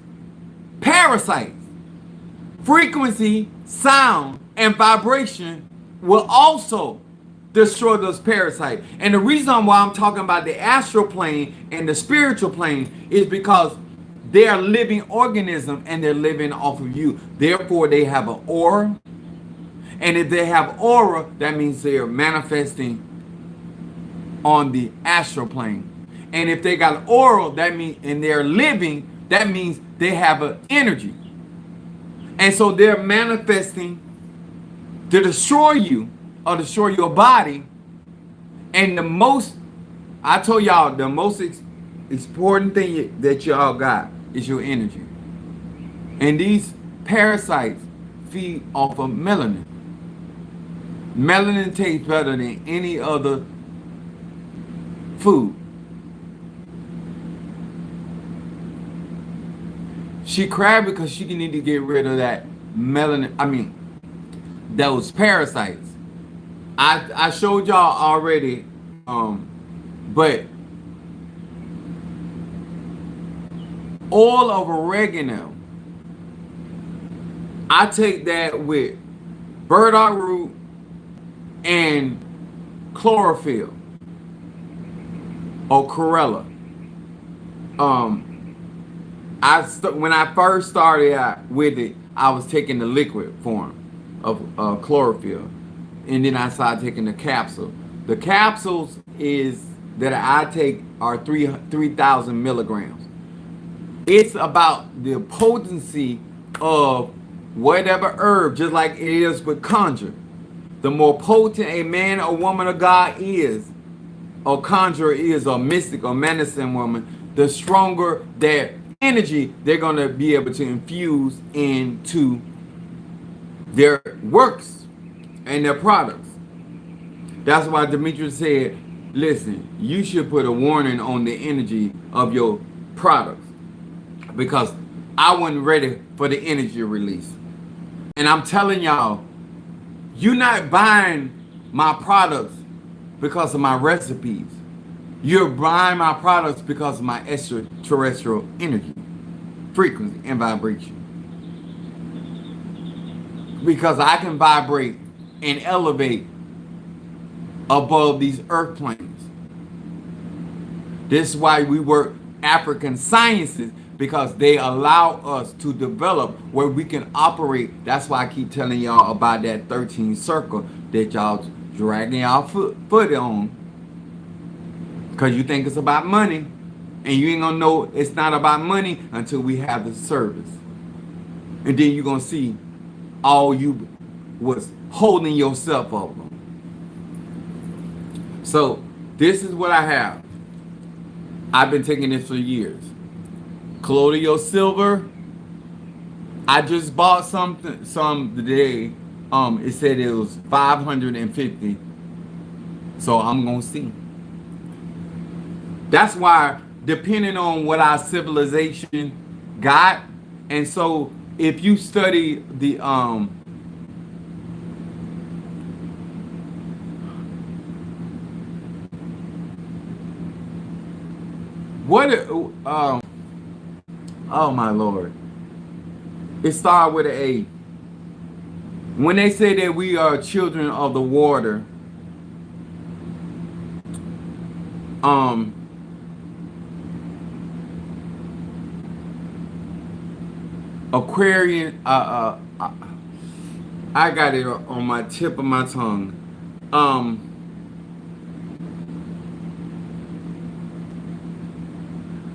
parasites. Frequency, sound, and vibration will also destroy those parasites. And the reason why I'm talking about the astral plane and the spiritual plane is because they are living organisms and they're living off of you. Therefore, they have an aura. And if they have aura, that means they are manifesting on the astral plane. And if they got aura, that means, and they're living, that means they have an energy. And so they're manifesting to destroy you or destroy your body. And the most, I told y'all, the most important thing that y'all got is your energy. And these parasites feed off of melanin. Melanin tastes better than any other food. She cried because she need to get rid of that melanin, those parasites. I showed y'all already, but oil of oregano, I take that with burdock root and chlorophyll or chlorella. When I first started out with it, I was taking the liquid form of chlorophyll, and then I started taking the capsule. The capsules that I take are 3,000 milligrams. It's about the potency of whatever herb, just like it is with conjure. The more potent a man or woman of God is, or conjurer is, or mystic or medicine woman, the stronger their energy they're going to be able to infuse into their works and their products. That's why Demetrius said, listen, you should put a warning on the energy of your products, because I wasn't ready for the energy release. And I'm telling y'all, you're not buying my products because of my recipes. You're buying my products because of my extraterrestrial energy, frequency, and vibration. Because I can vibrate and elevate above these earth planes. This is why we work African sciences, because they allow us to develop where we can operate. That's why I keep telling y'all about that 13 circle that y'all dragging y'all foot on. Because you think it's about money, and you ain't gonna know it's not about money until we have the service. And then you're gonna see all you was holding yourself up. So this is what I have. I've been taking this for years. Colloidal silver. I just bought some today. It said it was 550. So I'm gonna see. That's why, depending on what our civilization got, and so if you study the what oh my lord, it started with an A. When they say that we are children of the water, um Aquarian, I got it on my tip of my tongue. Um,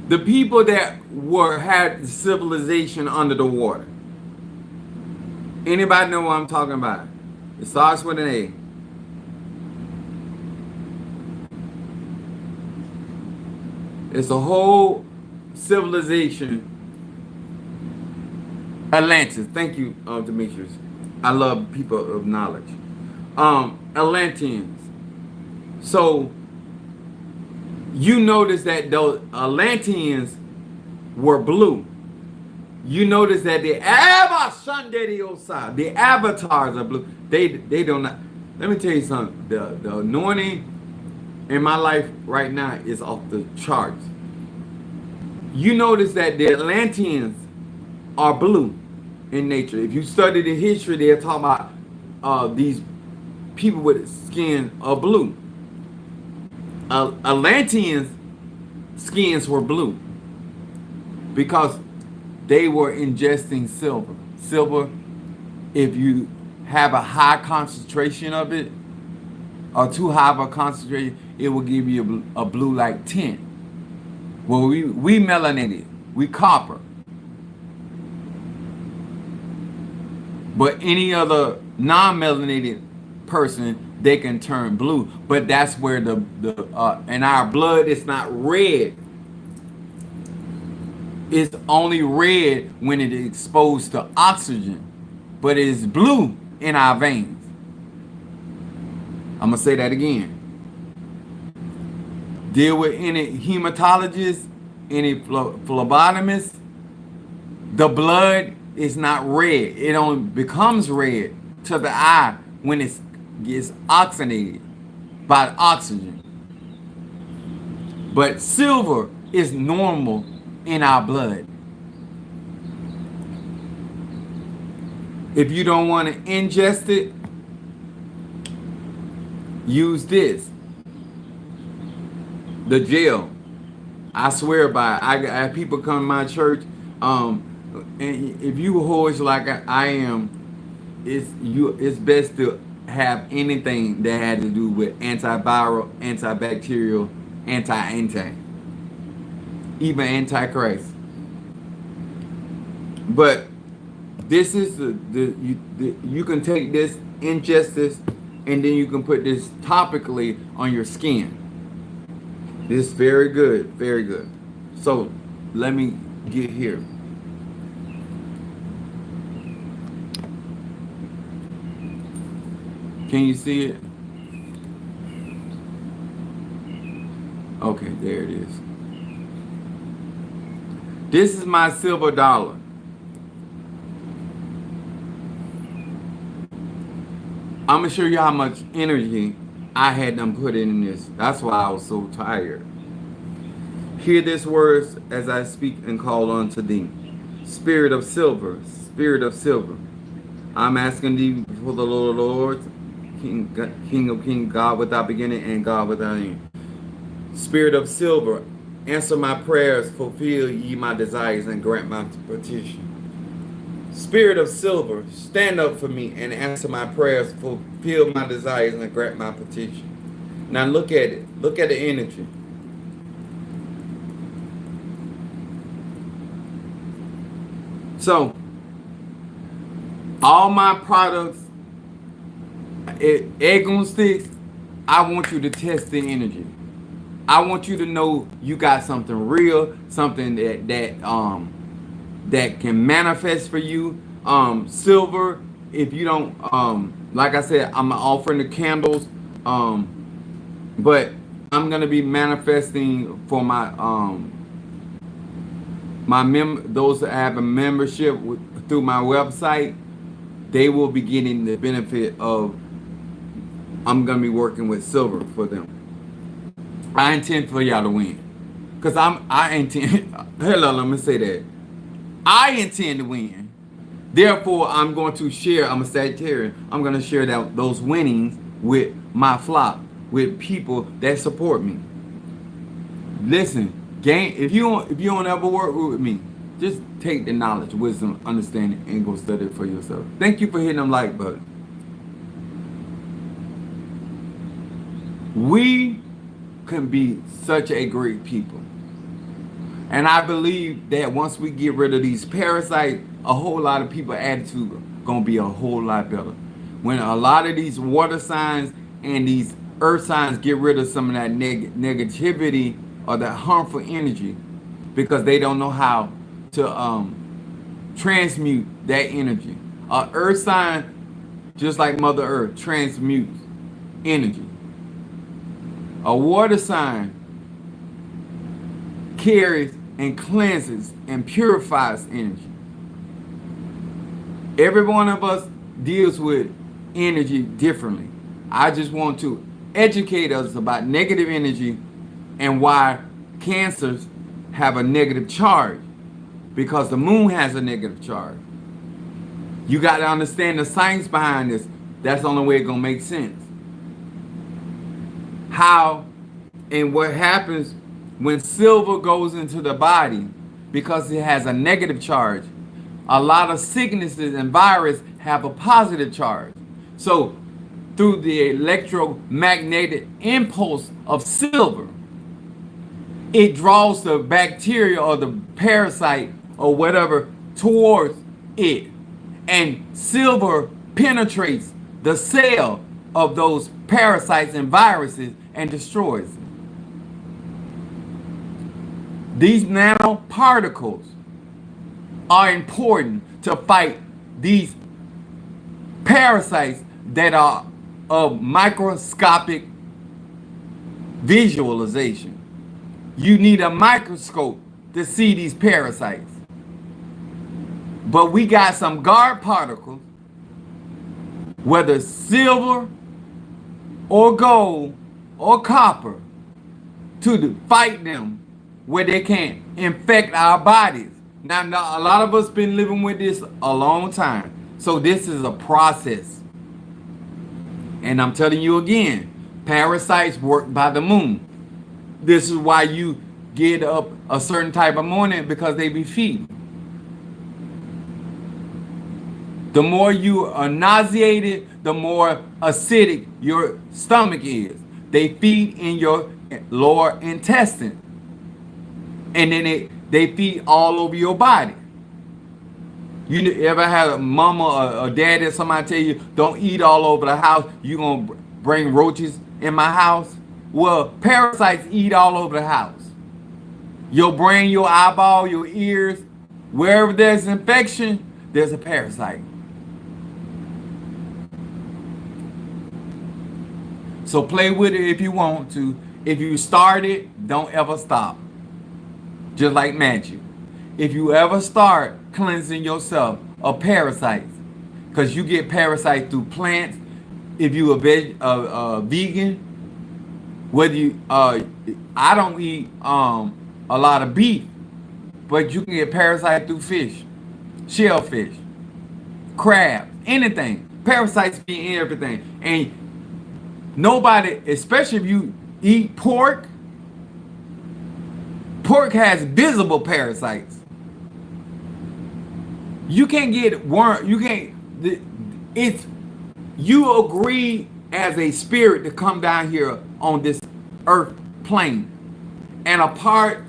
the people that had civilization under the water. Anybody know what I'm talking about? It starts with an A. It's a whole civilization. Atlantis. Thank you, Demetrius. I love people of knowledge. Atlanteans. So you notice that those Atlanteans were blue. You notice that the avatars are blue. They don't. Let me tell you something. The anointing in my life right now is off the charts. You notice that the Atlanteans are blue in nature. If you study the history, they're talking about these people with skin of blue. Atlanteans' skins were blue because they were ingesting silver. Silver, if you have a high concentration of it, or too high of a concentration, it will give you a blue-like tint. Well, we melanated, we copper. But any other non-melanated person, they can turn blue. But that's where and our blood is not red. It's only red when it is exposed to oxygen. But it is blue in our veins. I'm going to say that again. Deal with any hematologist, any phlebotomist. The blood is not red. It only becomes red to the eye when it gets oxygenated by oxygen. But silver is normal in our blood. If you don't want to ingest it, use this. The gel. I swear by it. I have people come to my church. And if you horse like I am, it's best to have anything that had to do with antiviral, antibacterial, anti, even antichrist. But this is you can take this, ingest this, and then you can put this topically on your skin. This is very good, very good. So let me get here. Can you see it? Okay, there it is. This is my silver dollar. I'm gonna show you how much energy I had them put in this. That's why I was so tired. Hear this words as I speak and call unto thee. Spirit of silver, spirit of silver. I'm asking thee before the Lord of Lords, King of Kings, God without beginning and God without end. Spirit of silver, answer my prayers, fulfill ye my desires, and grant my petition. Spirit of silver, stand up for me and answer my prayers, fulfill my desires, and grant my petition. Now look at it. Look at the energy. So, all my products, egg on sticks, I want you to test the energy. I want you to know you got something real, something that can manifest for you. Silver, if you don't, like I said, I'm offering the candles, but I'm gonna be manifesting for my those that have a membership with through my website, they will be getting the benefit of I'm gonna be working with silver for them. I intend for y'all to win. Cause I intend hello, let me say that. I intend to win. Therefore, I'm going to share, I'm a Sagittarius, I'm gonna share those winnings with my flock, with people that support me. Listen, if you don't ever work with me, just take the knowledge, wisdom, understanding, and go study it for yourself. Thank you for hitting them like button. We can be such a great people. And I believe that once we get rid of these parasites, a whole lot of people's attitude gonna be a whole lot better. When a lot of these water signs and these earth signs get rid of some of that negativity or that harmful energy, because they don't know how to transmute that energy. A earth sign, just like Mother Earth, transmutes energy. A water sign carries and cleanses and purifies energy. Every one of us deals with energy differently. I just want to educate us about negative energy and why cancers have a negative charge, because the moon has a negative charge. You got to understand the science behind this. That's the only way it's going to make sense. How and what happens when silver goes into the body, because it has a negative charge. A lot of sicknesses and viruses have a positive charge. So through the electromagnetic impulse of silver, it draws the bacteria or the parasite or whatever towards it. And silver penetrates the cell of those parasites and viruses and destroys them. These nanoparticles are important to fight these parasites that are of microscopic visualization. You need a microscope to see these parasites. But we got some guard particles, whether silver or gold or copper, to fight them where they can infect our bodies. Now, a lot of us been living with this a long time. So this is a process. And I'm telling you again, parasites work by the moon. This is why you get up a certain type of morning, because they be feeding. The more you are nauseated, the more acidic your stomach is. They feed in your lower intestine. And then they feed all over your body. You ever had a mama or a daddy or somebody tell you, don't eat all over the house, you're going to bring roaches in my house? Well, parasites eat all over the house. Your brain, your eyeball, your ears, wherever there's infection, there's a parasite. So play with it if you want to. If you start it, don't ever stop. Just like magic. If you ever start cleansing yourself of parasites, because you get parasites through plants. If you a vegan, whether you I don't eat a lot of beef, but you can get parasites through fish, shellfish, crab, anything. Parasites be in everything. And nobody, especially if you eat pork has visible parasites. You can't get worm. You can't. It's you agree as a spirit to come down here on this earth plane, and a part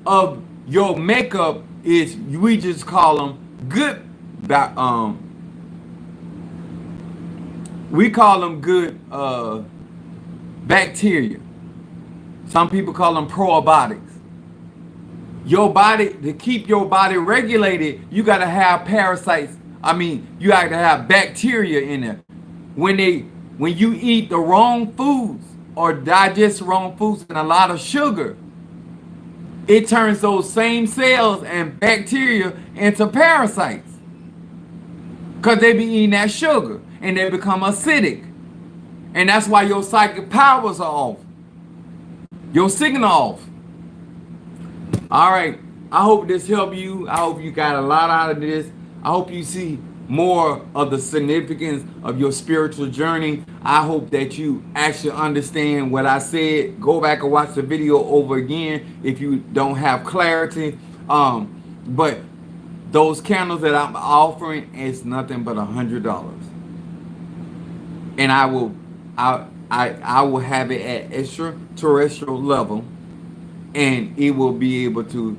of your makeup is we just call them good. We call them good bacteria. Some people call them probiotics. Your body, to keep your body regulated, you got to have parasites. You got to have bacteria in there. When you eat the wrong foods or digest wrong foods and a lot of sugar, it turns those same cells and bacteria into parasites. Because they be eating that sugar and they become acidic. And that's why your psychic powers are off. Your signal off. All right. I hope this helped you. I hope you got a lot out of this. I hope you see more of the significance of your spiritual journey. I hope that you actually understand what I said. Go back and watch the video over again if you don't have clarity. But those candles that I'm offering is nothing but $100, and I will have it at extraterrestrial level, and it will be able to,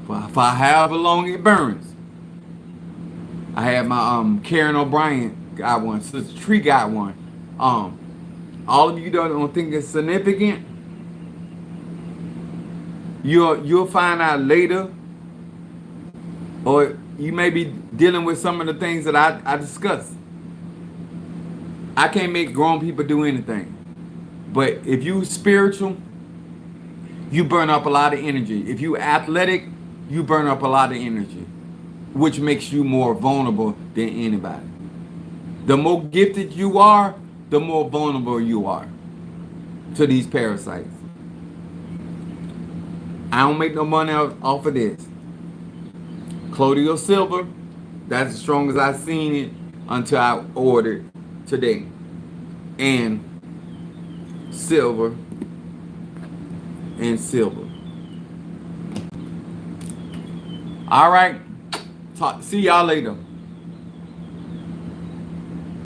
for however long it burns. I have my Karen O'Brien got one, Sister Tree got one. All of you don't think it's significant. You'll find out later, or you may be dealing with some of the things that I discussed. I can't make grown people do anything, but if you spiritual, you burn up a lot of energy. If you athletic, you burn up a lot of energy, which makes you more vulnerable than anybody. The more gifted you are, the more vulnerable you are to these parasites. I don't make no money off of this. Colloidal silver, that's as strong as I've seen it until I ordered today. And silver and silver. All right. See y'all later.